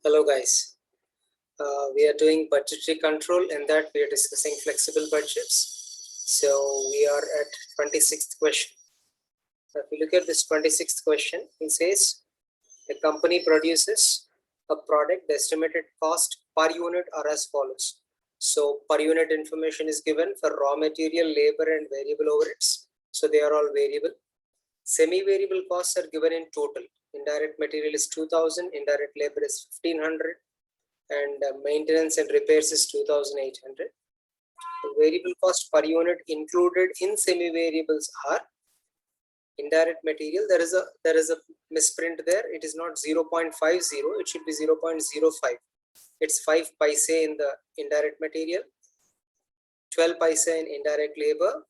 Hello guys, we are doing budgetary control. In that we are discussing flexible budgets. So we are at 26th question. If you look at this 26th question, it says a company produces a product. The estimated cost per unit are as follows. So per unit information is given for raw material, labor and variable overheads. So they are all variable. Semi-variable costs are given in total. Indirect material is 2000, indirect labor is 1500, and maintenance and repairs is 2800. The variable cost per unit included in semi-variables are indirect material. There is a misprint there. It is not 0.50, it should be 0.05. It's 5 paise in the indirect material, 12 paise in indirect labor,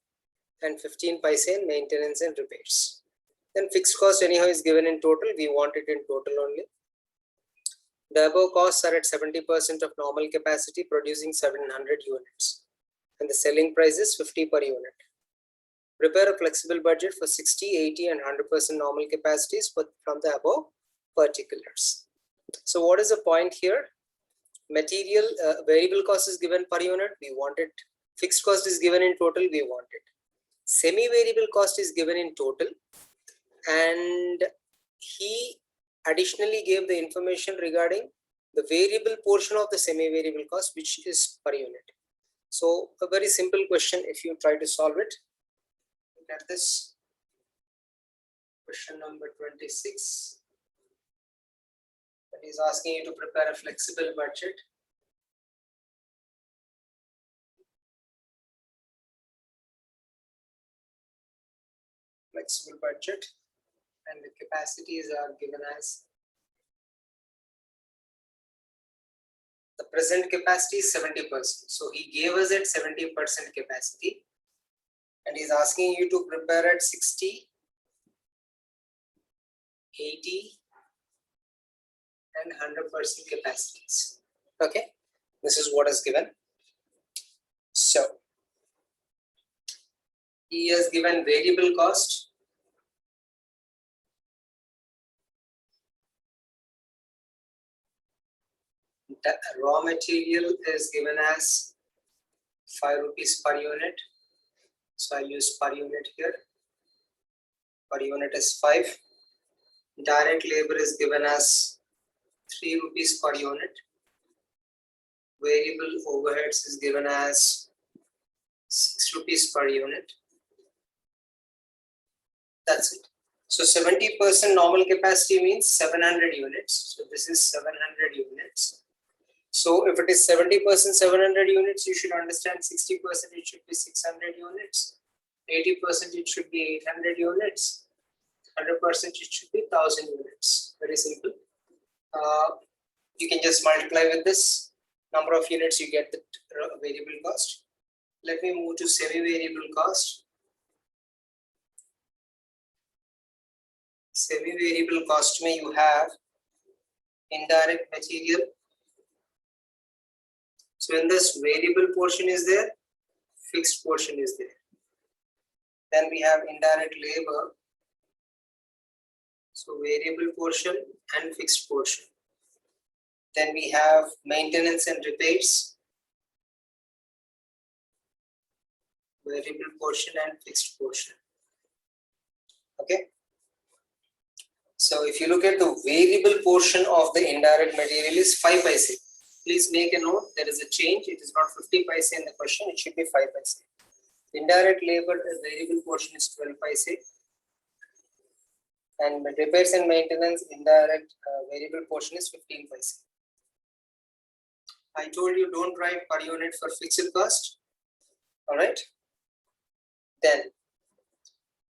and 15 paise in maintenance and repairs. Then fixed cost anyhow is given in total. We want it in total only. The above costs are at 70% of normal capacity, producing 700 units. And the selling price is 50 per unit. Prepare a flexible budget for 60, 80 and 100% normal capacities from the above particulars. So what is the point here? Material variable cost is given per unit, we want it. Fixed cost is given in total, we want it. Semi-variable cost is given in total, and he additionally gave the information regarding the variable portion of the semi-variable cost, which is per unit. So a very simple question if you try to solve it. Look at this. Question number 26. It is asking you to prepare a flexible budget. Flexible budget. And the capacities are given as the present capacity is 70%. So he gave us at 70% capacity, and he's asking you to prepare at 60, 80 and 100% capacities. Okay, this is what is given. So he has given variable cost. The raw material is given as 5 rupees per unit. So I use per unit here. Per unit is 5. Direct labor is given as 3 rupees per unit. Variable overheads is given as 6 rupees per unit. That's it. So 70% normal capacity means 700 units. So this is 700 units. So if it is 70% 700 units, you should understand 60% it should be 600 units, 80% it should be 800 units, 100% it should be 1000 units. Very simple. You can just multiply with this number of units, you get the variable cost. Let me move to semi-variable cost. Semi-variable cost may you have indirect material. So in this, variable portion is there, fixed portion is there. Then we have indirect labor. So variable portion and fixed portion. Then we have maintenance and repairs. Variable portion and fixed portion. Okay. So if you look at the variable portion of the indirect material is 5 paise. Please make a note, there is a change. It is not 50 paise in the question, it should be 5 paise. Indirect labor variable portion is 12 paise. And repairs and maintenance indirect variable portion is 15 paise. I told you don't write per unit for fixed cost. Alright. Then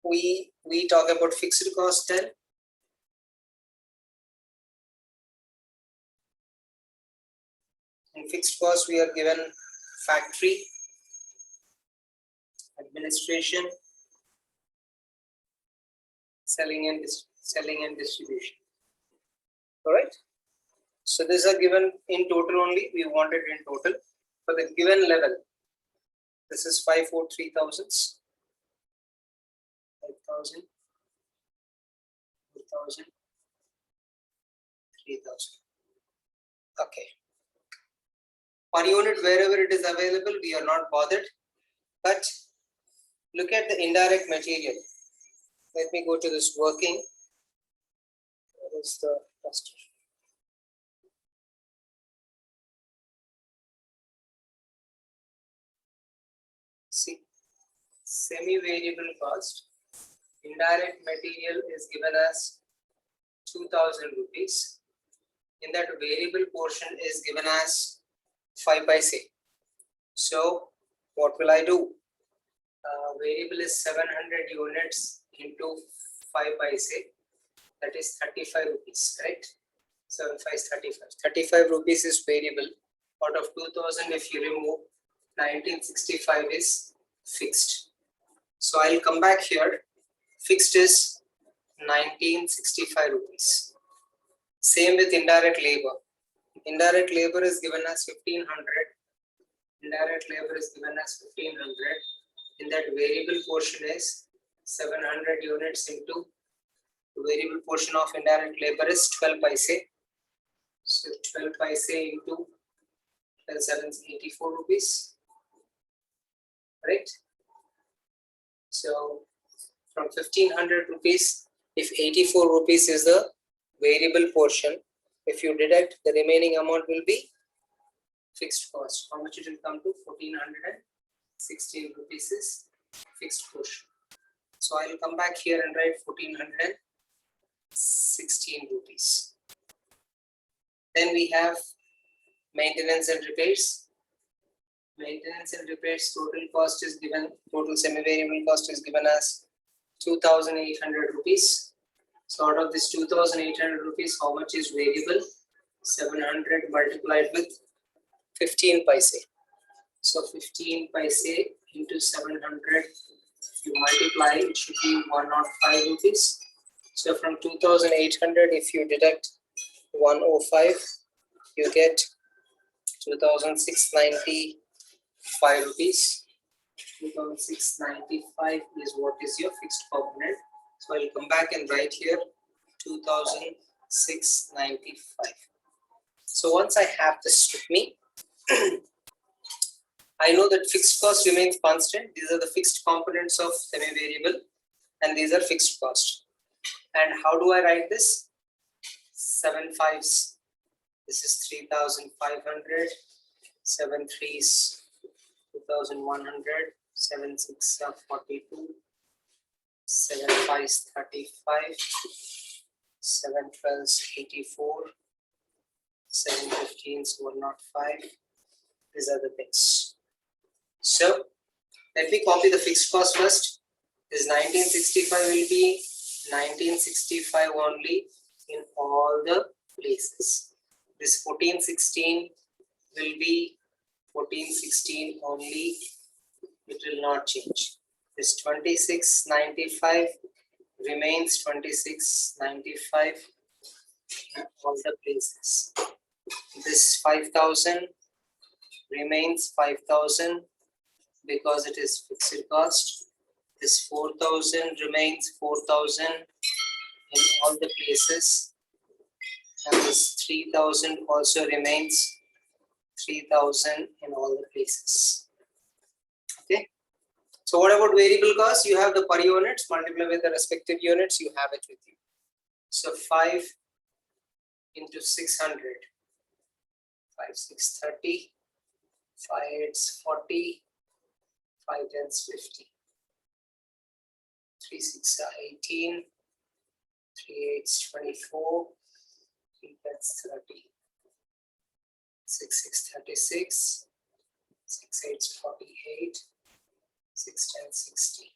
we talk about fixed cost then. In fixed cost, we are given factory, administration, selling and distribution. All right. So these are given in total only. We want it in total for the given level. This is 5,4,3,000, 5,000, 4,000, 3,000. Okay. Per unit, wherever it is available, we are not bothered. But look at the indirect material. Let me go to this working. What is the first? See, semi-variable cost. Indirect material is given as 2000 rupees. In that variable portion is given as 5 paise. So what will I do? Variable is 700 units into 5 paise. That is 35 rupees, correct? 7 5 is 35. 35 rupees is variable. Out of 2000, if you remove, 1965 is fixed. So I'll come back here. Fixed is 1965 rupees. Same with indirect labor. Indirect labor is given as 1500. Indirect labor is given as 1500. In that variable portion is 700 units into the variable portion of indirect labor is 12 paise. So 12 paise into 12 7 is 84 rupees. Right? So from 1500 rupees, if 84 rupees is the variable portion, if you deduct, the remaining amount will be fixed cost. How much it will come to? 1416 rupees is fixed portion. So I will come back here and write 1416 rupees. Then we have maintenance and repairs. Maintenance and repairs total cost is given, total semi-variable cost is given as 2800 rupees. So out of this 2800 rupees, how much is variable? 700 multiplied with 15 paise. So 15 paise into 700, you multiply, it should be 105 rupees. So from 2800, if you deduct 105, you get 2695 rupees. 2695 is what is your fixed component. So I'll come back and write here 2695. So once I have this with me, I know that fixed cost remains constant. These are the fixed components of semi-variable, and these are fixed cost. And how do I write this? 7 5s. This is 3500. 7 3s 2100. 7 6 42. 7 5s 35. 7 12s 84. 7 15s 105. These are the things. So let me copy the fixed cost first. This 1965 will be 1965 only in all the places. This 1416 will be 1416 only. It will not change. This 2695 remains 2695 in all the places. This 5000 remains 5000 because it is fixed cost. This 4000 remains 4000 in all the places, and this 3000 also remains 3000 in all the places. Okay. So what about variable cost? You have the per units, multiply with the respective units, you have it with you. So 5 into 600, 5 6 30, 5 8 40, 5 10 50, 3 6 18, 3 8 24, 3 10 30, 6 6 36, 6 8 48, 6 10 60,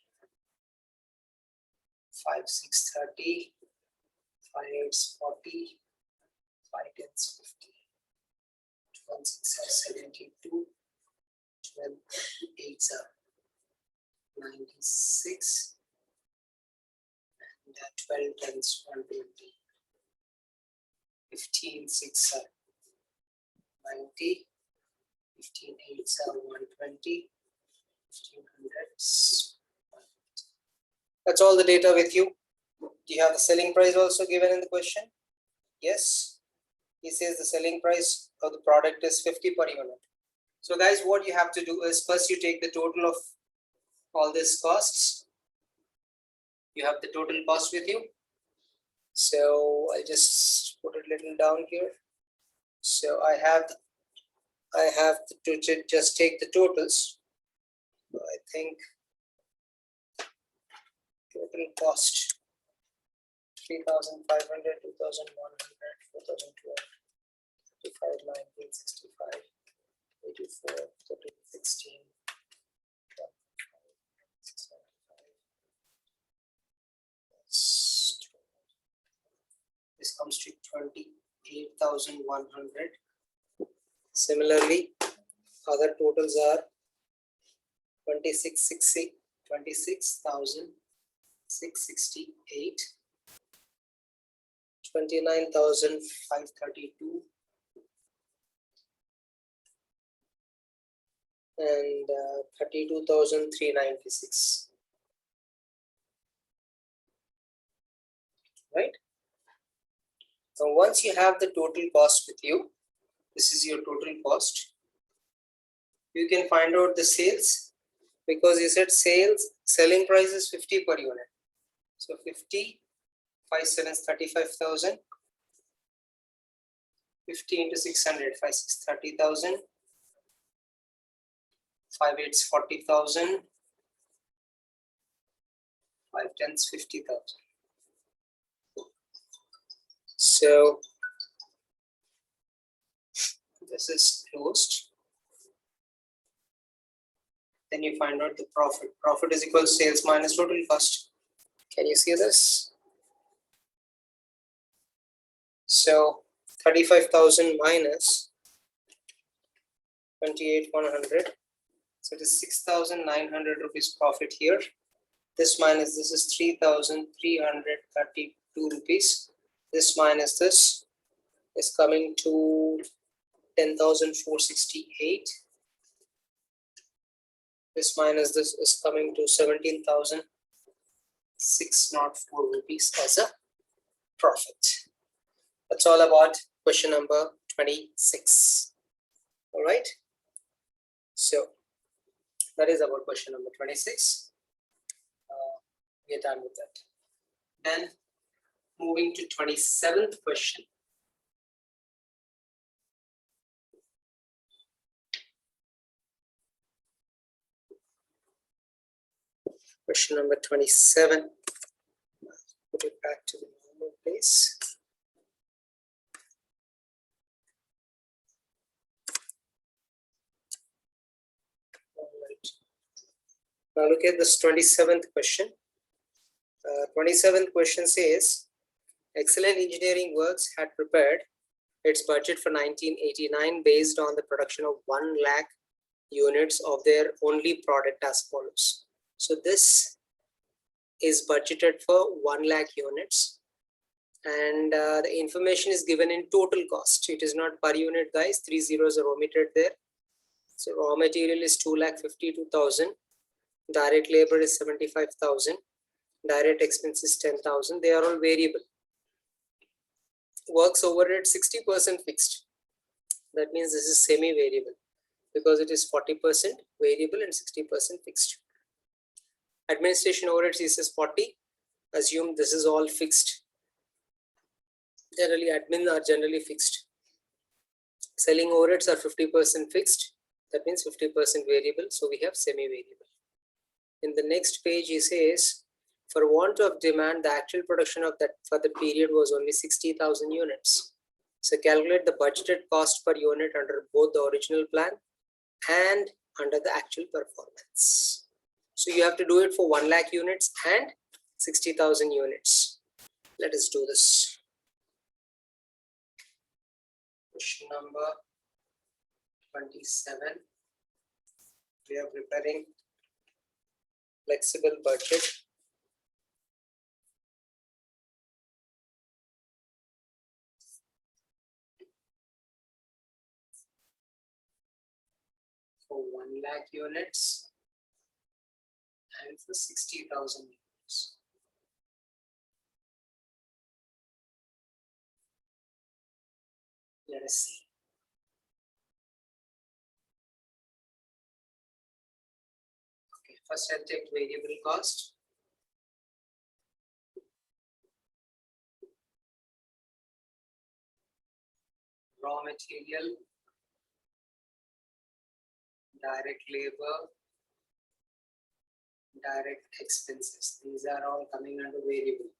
5 6 30, 5 8 40, 5 10 50, 12 6 72, 12 8 96, and 12 10s 120, 15 6 90, 15 8 120, 1500s. That's all the data with you. Do you have the selling price also given in the question? Yes. He says the selling price of the product is 50 per unit. So guys, what you have to do is first you take the total of all these costs. You have the total cost with you. So I'll just put it a little down here. So I have to just take the totals. I think total cost 3,500, 2,100, 4,200, 55, 1965, 84, 13, 16, 695. This comes to 28,100. Similarly, other totals are 26,668, 29,532, and 32,396. Right? So once you have the total cost with you, this is your total cost. You can find out the sales because you said selling price is 50 per unit. So 50, 5 7 35,000. 50 into 600, 5 6 30,000. 5 8 40,000. 5 10 50,000. So this is closed. Then you find out the profit. Profit is equal to sales minus total cost. Can you see this? So 35,000 minus 28,100. So it is 6,900 rupees profit here. This minus this is 3,332 rupees. This minus this is coming to 10,468. This minus this is coming to 17,604 rupees as a profit. That's all about question number 26. All right. So that is about question number 26. We are done with that. Then moving to 27th question. Question number 27. Put it back to the normal place. All right. Now look at this 27th question. 27th question says, Excellent Engineering Works had prepared its budget for 1989 based on the production of 1 lakh units of their only product as follows. So this is budgeted for 1 lakh units, and the information is given in total cost. It is not per unit, guys. 3 zeros are omitted there. So raw material is 2,52,000. Direct labor is 75,000. Direct expenses 10,000. They are all variable. Works overhead 60% fixed. That means this is semi-variable because it is 40% variable and 60% fixed. Administration overheads is 40. Assume this is all fixed. Generally, admin are generally fixed. Selling overheads are 50% fixed. That means 50% variable. So we have semi-variable. In the next page, he says, for want of demand, the actual production of that for the period was only 60,000 units. So calculate the budgeted cost per unit under both the original plan and under the actual performance. So you have to do it for 1 lakh units and 60,000 units. Let us do this. Question number 27. We are preparing flexible budget. For 1 lakh units and for 60,000 units. Let us see. Okay, first I'll take variable cost. Raw material, direct labor, direct expenses. These are all coming under variable.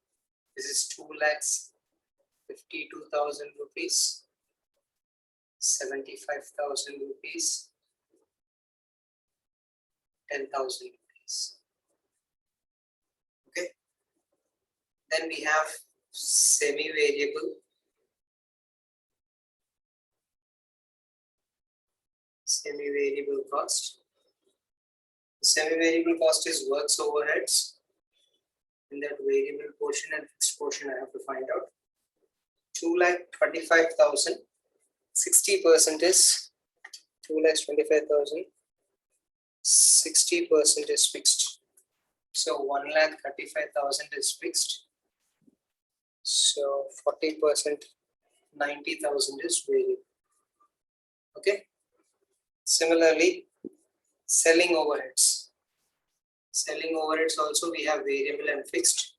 This is 2,52,000 rupees, 75,000 rupees, 10,000 rupees. Okay. Then we have semi-variable. Semi-variable cost. The semi-variable cost is works overheads. In that variable portion and fixed portion, I have to find out. 2,25,000. 60% is 2,25,000. 60% is fixed. So 1,35,000 is fixed. So 40%, 90,000 is variable. Okay. Similarly, selling overheads. Selling overheads also we have variable and fixed,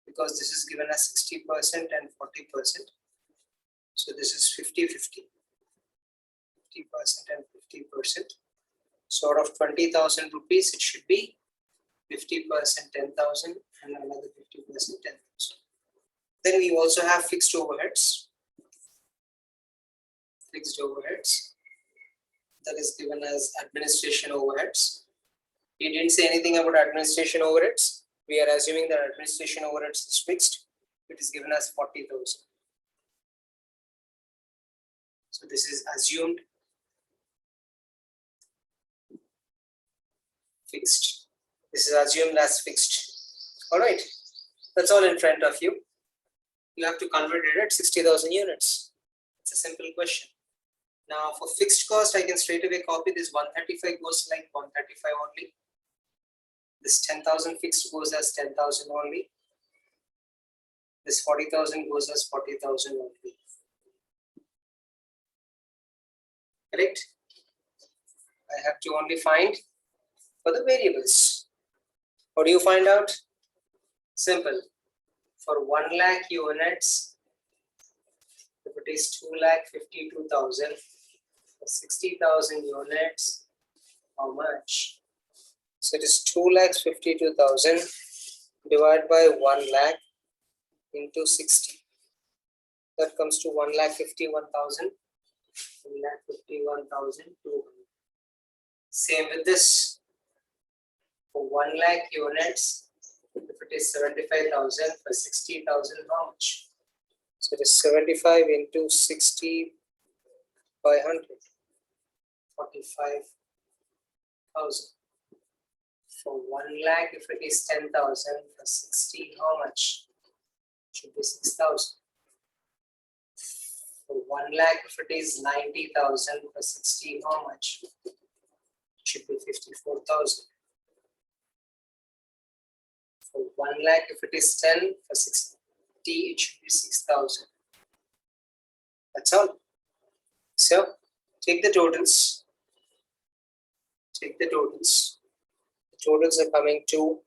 because this is given as 60% and 40%. So this is 50-50. 50% and 50%. So out of 20,000 rupees, it should be 50% 10,000 and another 50% 10,000. Then we also have fixed overheads. Fixed overheads. That is given as administration overheads. He didn't say anything about administration overheads. We are assuming that administration overheads is fixed. It is given as 40,000. So this is assumed fixed. This is assumed as fixed. All right. That's all in front of you. You have to convert it at 60,000 units. It's a simple question. Now for fixed cost, I can straight away copy this 135 goes like 135 only. This 10,000 fixed goes as 10,000 only. This 40,000 goes as 40,000 only. Correct? I have to only find for the variables. How do you find out? Simple. For 1 lakh units, if it is 2,52,000, for 60,000 units, how much? So it is 2,52,000 divided by 1 lakh into 60. That comes to 1,51,000. 1,51,200. Same with this. For 1 lakh units, if it is 75,000, for 60,000, how much? So it is 75 into 60 by 100. 45,000. For 1 lakh, if it is 10,000, for 60, how much? It should be 6,000. For 1 lakh, if it is 90,000, for 60, how much? It should be 54,000. For 1 lakh, if it is 10, for 60, it should be 6,000. That's all. So, take the totals. Take the totals. The totals are coming to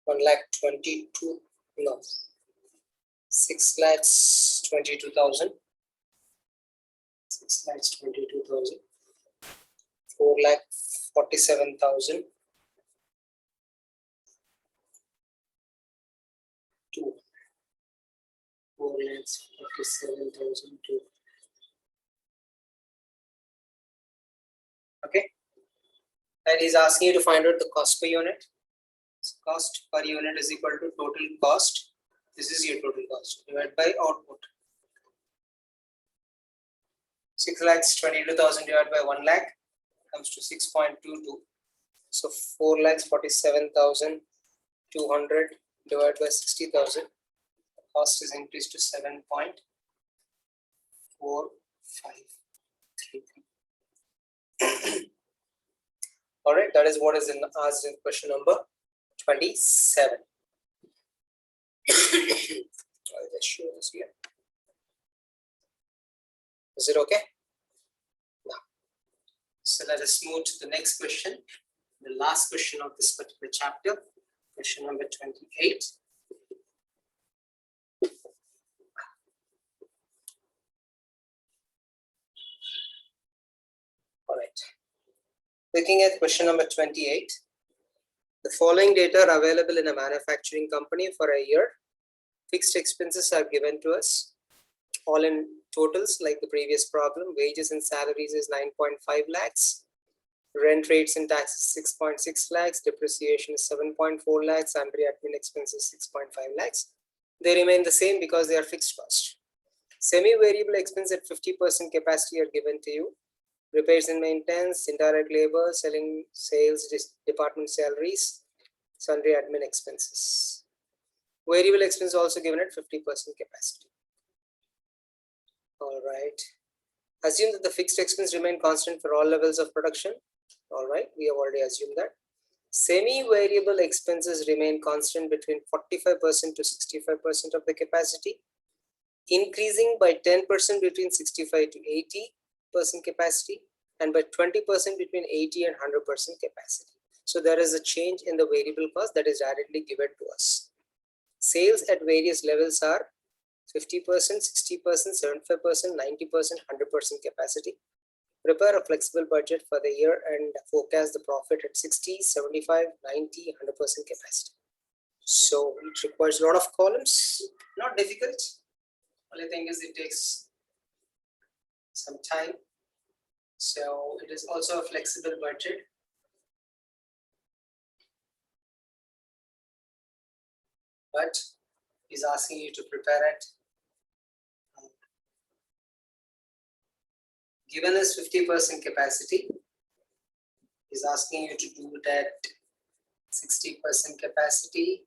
1,22,000. No, 6,22,000. 6,22,000. 4,47,000. 4,47,002. Okay. And he's asking you to find out the cost per unit. So cost per unit is equal to total cost. This is your total cost divided by output. 6,22,000 divided by 1 lakh comes to 6.22. So 4,47,200 divided by 60,000. The cost is increased to 7.4533. All right, that is what is asked in question number 27. I'll just show this here. Is it okay? Now, so let us move to the next question, the last question of this particular chapter, question number 28. All right. Looking at question number 28, the following data are available in a manufacturing company for a year. Fixed expenses are given to us, all in totals like the previous problem. Wages and salaries is 9.5 lakhs. Rent rates and taxes 6.6 lakhs. Depreciation is 7.4 lakhs. Sundry admin expenses 6.5 lakhs. They remain the same because they are fixed cost. Semi-variable expense at 50% capacity are given to you. Repairs and maintenance, indirect labor, sales department salaries, sundry admin expenses. Variable expense also given at 50% capacity. All right. Assume that the fixed expense remain constant for all levels of production. All right, we have already assumed that. Semi-variable expenses remain constant between 45% to 65% of the capacity, increasing by 10% between 65 to 80% capacity, and by 20% between 80 and 100% capacity. So there is a change in the variable cost that is directly given to us. Sales at various levels are 50%, 60%, 75%, 90%, 100% capacity. Prepare a flexible budget for the year and forecast the profit at 60, 75, 90, 100% capacity. So it requires a lot of columns, not difficult. Only thing is it takes some time. So it is also a flexible budget. But he's asking you to prepare it. Given us 50% capacity, he's asking you to do it at 60% capacity,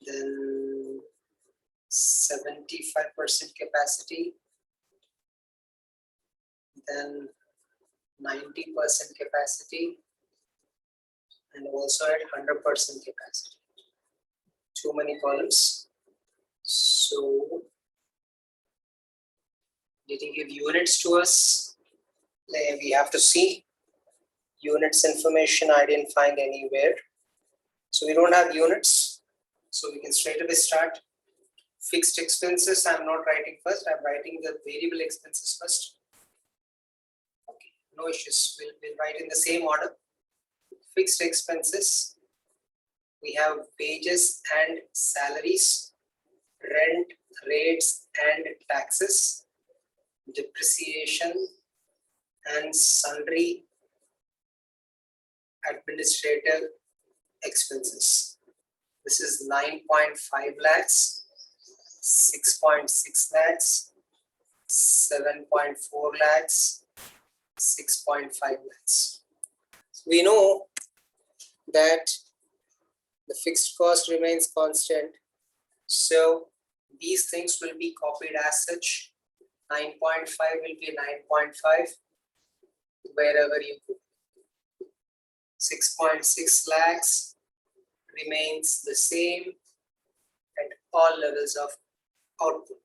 then 75% capacity, then 90% capacity, and also at 100% capacity. Too many columns. So did he give units to us? We have to see units information. I didn't find anywhere. So we don't have units. So we can straight away start. Fixed expenses, I'm not writing first. I'm writing the variable expenses first. Okay, no issues. We'll write in the same order. Fixed expenses. We have wages and salaries, rent, rates and taxes, depreciation and sundry administrative expenses. This is 9.5 lakhs, 6.6 lakhs, 7.4 lakhs, 6.5 lakhs. We know that the fixed cost remains constant. So these things will be copied as such. 9.5 will be 9.5 wherever you go. 6.6 lakhs remains the same at all levels of output.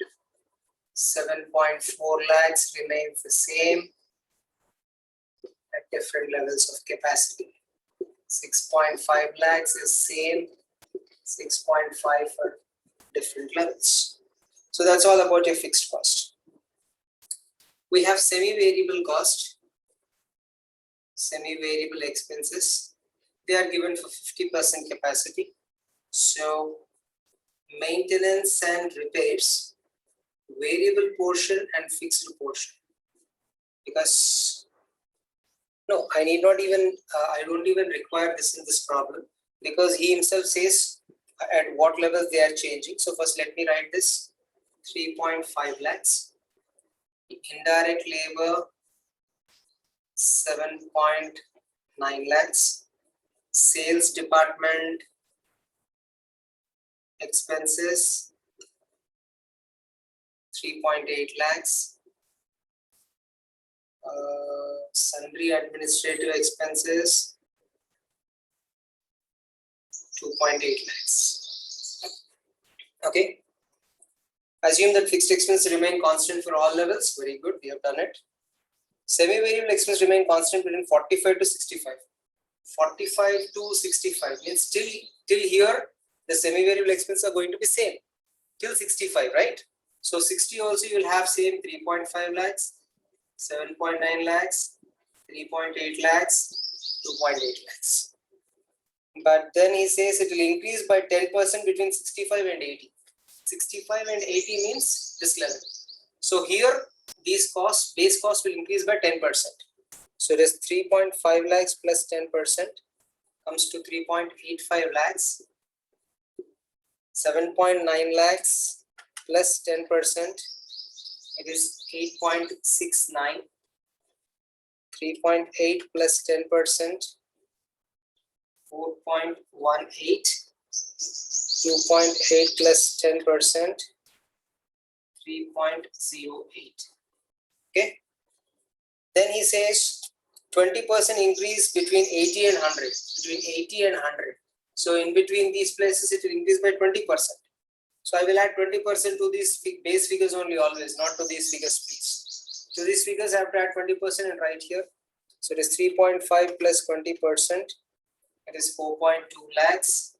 7.4 lakhs remains the same at different levels of capacity. 6.5 lakhs is same, 6.5 for different levels. So that's all about your fixed cost. We have semi-variable cost, semi-variable expenses. They are given for 50% capacity. So maintenance and repairs, variable portion and fixed portion. Because no, I need not even, I don't even require this in this problem because he himself says at what levels they are changing. So first let me write this 3.5 lakhs. Indirect labor 7.9 lakhs. Sales department expenses 3.8 lakhs. Sundry administrative expenses 2.8 lakhs. Okay. Assume that fixed expense remain constant for all levels. Very good, we have done it. Semi-variable expense remain constant between 45 to 65. 45 to 65 means till here the semi-variable expenses are going to be same till 65, right? So 60 also you will have same 3.5 lakhs, 7.9 lakhs, 3.8 lakhs, 2.8 lakhs. But then he says it will increase by 10% between 65 and 80. 65 and 80 means this level. So here these costs, base cost will increase by 10%. So it is 3.5 lakhs plus 10% comes to 3.85 lakhs. 7.9 lakhs plus 10%, it is 8.69. 3.8 plus 10%, 4.18. 2.8 plus 10%, 3.08. Okay. Then he says 20% increase between 80 and 100. Between 80 and 100. So in between these places it will increase by 20%. So I will add 20% to these base figures only always, not to these figures please. To these figures I have to add 20% and write here. So it is 3.5 plus 20%. It is 4.2 lakhs.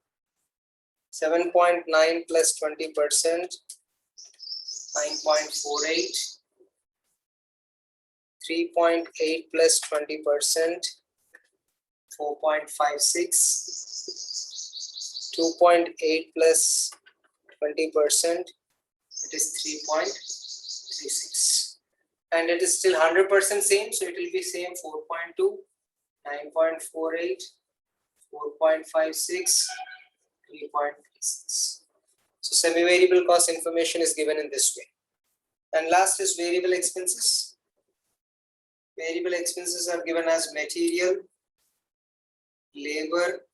7.9 plus 20%, 9.48. 3.8 plus 20%, 4.56. 2.8 plus 20%, it is 3.36. And it is still 100% same, so it will be same 4.2, 9.48, 4.56, 3.36. So semi-variable cost information is given in this way. And last is variable expenses. Variable expenses are given as material, labor,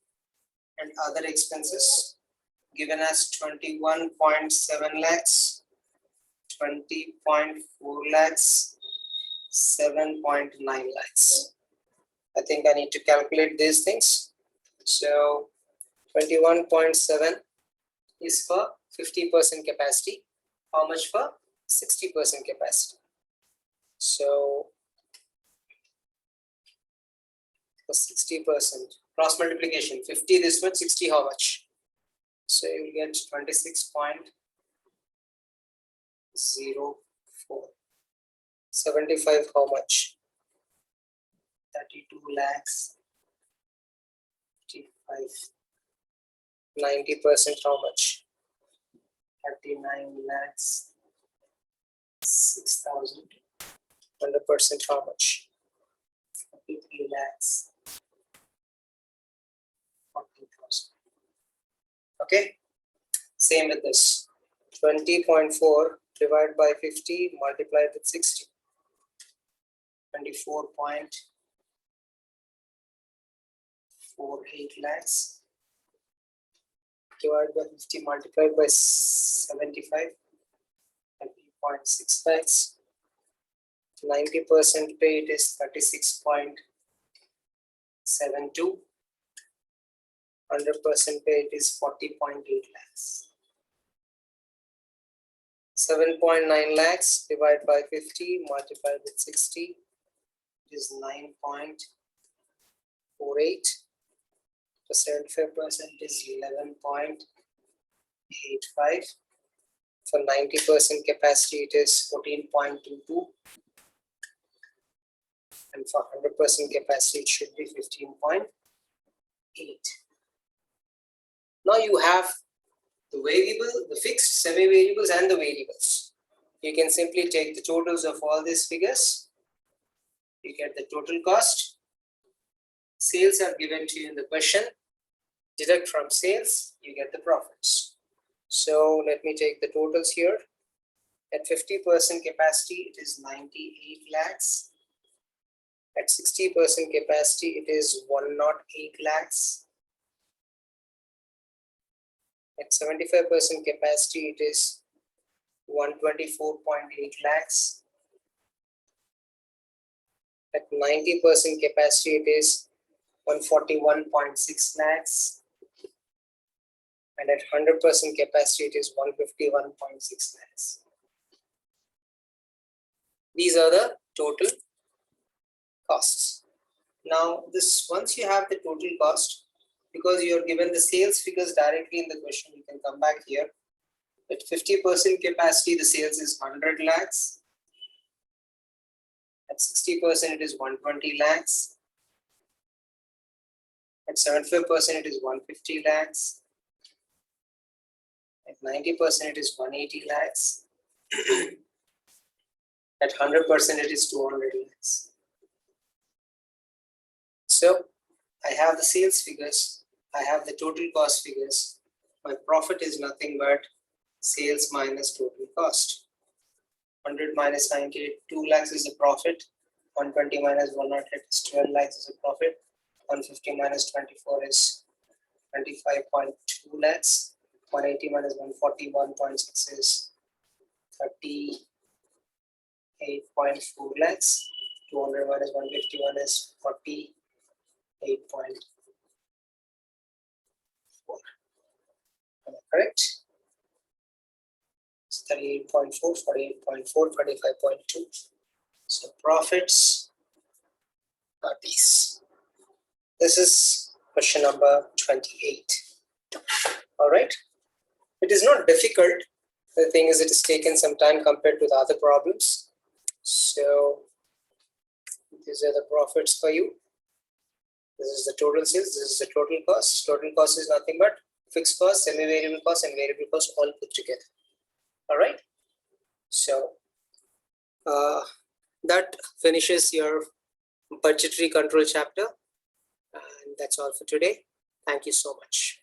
and other expenses, given as 21.7 lakhs, 20.4 lakhs, 7.9 lakhs. I think I need to calculate these things. So 21.7 is for 50% capacity. How much for 60% capacity? So for 60%, cross multiplication, 50 this much, 60 how much? So you will get 26.04. 75 how much? 32 lakhs. 55. 90% how much? 39 lakhs. 6,000. 100% how much? 43 lakhs. 40,000. Okay. Same with this. 20.4 divided by 50 multiplied with 60. 24.48 lakhs divided by 50 multiplied by 75. 30.6 lakhs. 90% pay it is 36.72. 100% pay it is 40.8 lakhs. 7.9 lakhs divided by 50 multiplied with 60 is 9.48. For 75% is 11.85. For 90% capacity it is 14.22. And for 100% capacity it should be 15.8. Now you have the variable, the fixed, semi-variables and the variables. You can simply take the totals of all these figures. You get the total cost. Sales are given to you in the question. Deduct from sales, you get the profits. So let me take the totals here. At 50% capacity, it is 98 lakhs. At 60% capacity, it is 108 lakhs. At 75% capacity, it is 124.8 lakhs. At 90% capacity, it is 141.6 lakhs. and at 100% capacity it is 151.6 lakhs. These are the total costs. Now this, once you have the total cost, because you are given the sales figures directly in the question, you can come back here. At 50% capacity the sales is 100 lakhs. At 60% it is 120 lakhs. At 75% it is 150 lakhs. At 90% it is 180 lakhs. At 100% it is 200 lakhs. So I have the sales figures, I have the total cost figures. My profit is nothing but sales minus total cost. 100 minus 98, 2 lakhs is the profit. 120 minus 108 is 12 lakhs is the profit. 150 minus 24 is 25.2 lakhs. 180 minus 141.6 is 38.4 lakhs. 200 minus 151 is 48.4. Am I correct? It's 38.4, 48.4, 25.2. So profits are these. This is question number 28. All right. It is not difficult. The thing is, it is taken some time compared to the other problems. So these are the profits for you. This is the total sales. This is the total cost. Total cost is nothing but fixed cost, semi-variable cost, and variable cost all put together. All right. So that finishes your budgetary control chapter. And that's all for today. Thank you so much.